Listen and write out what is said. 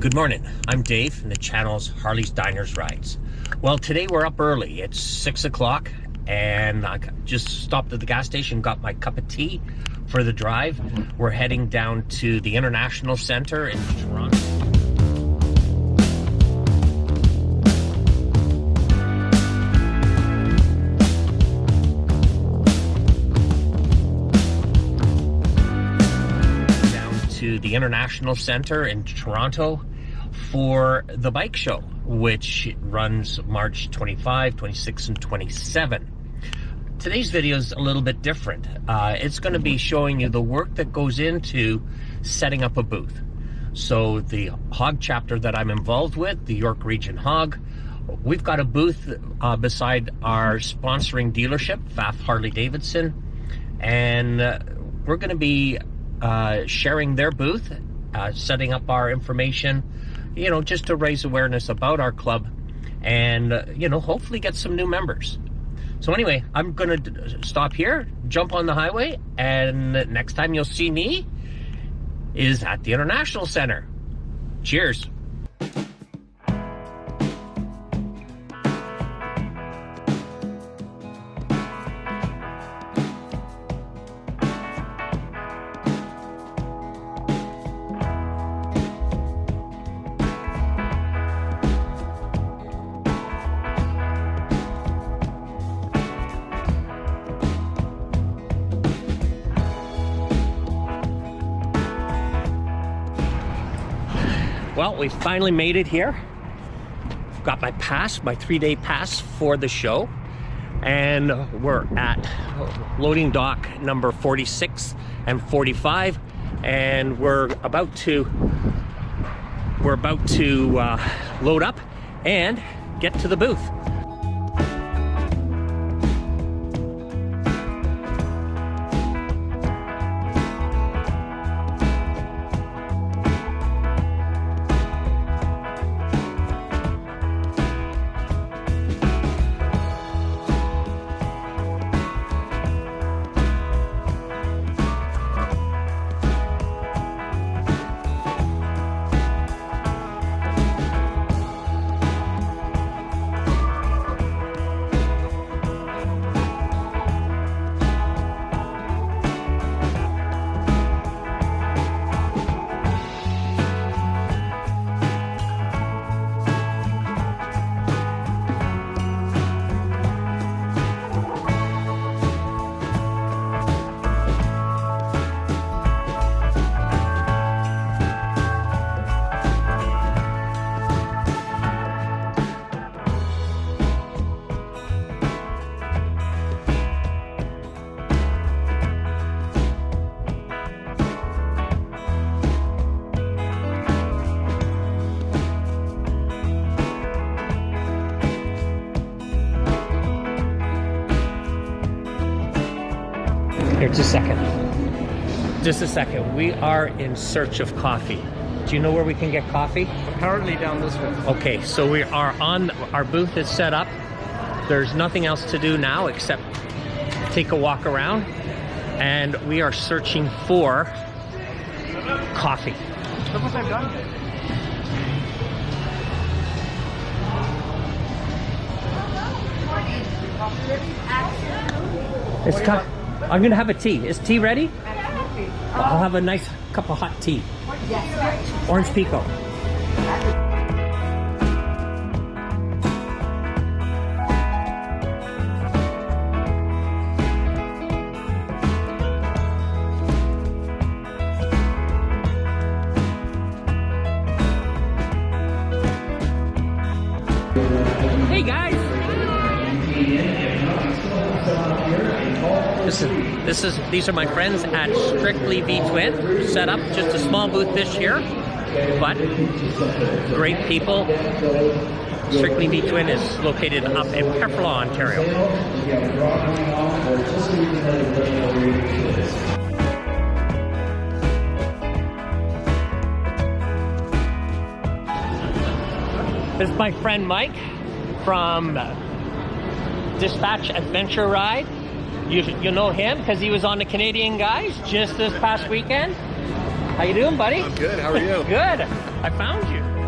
Good morning, I'm Dave, and the channel's Harleys, Diners, Rides. Well, today we're up early. It's 6 o'clock, and I just stopped at the gas station, got my cup of tea for the drive. We're heading down to the International Center in Toronto. To the International Center in Toronto for the bike show, which runs March 25, 26, and 27. Today's video is a little bit different. It's going to be showing you the work that goes into setting up a booth. So the hog chapter that I'm involved with, the York Region Hog, we've got a booth beside our sponsoring dealership, Pfaff Harley Davidson, and we're going to be sharing their booth, setting up our information, just to raise awareness about our club and, hopefully get some new members. So anyway, I'm going to stop here, jump on the highway, and next time you'll see me is at the International Center. Cheers. Well, we finally made it here. Got my pass, my 3-day pass for the show. And we're at loading dock number 46 and 45. And we're about to load up and get to the booth. Here, just a second. We are in search of coffee. Do you know where we can get coffee? Apparently down this way. Okay, so we are our booth is set up. There's nothing else to do now except take a walk around, and we are searching for coffee. Look what I've done. It's time. I'm gonna have a tea. Is tea ready? I'll have a nice cup of hot tea. Orange Pico. Hey guys! These are my friends at Strictly V-Twin. Set up just a small booth this year, but great people. Strictly V-Twin is located up in Pefferlaw, Ontario. This is my friend Mike from Dispatch Adventure Ride. You know him because he was on the Canadian Guys just this past weekend. How you doing, buddy? I'm good. How are you? Good. I found you.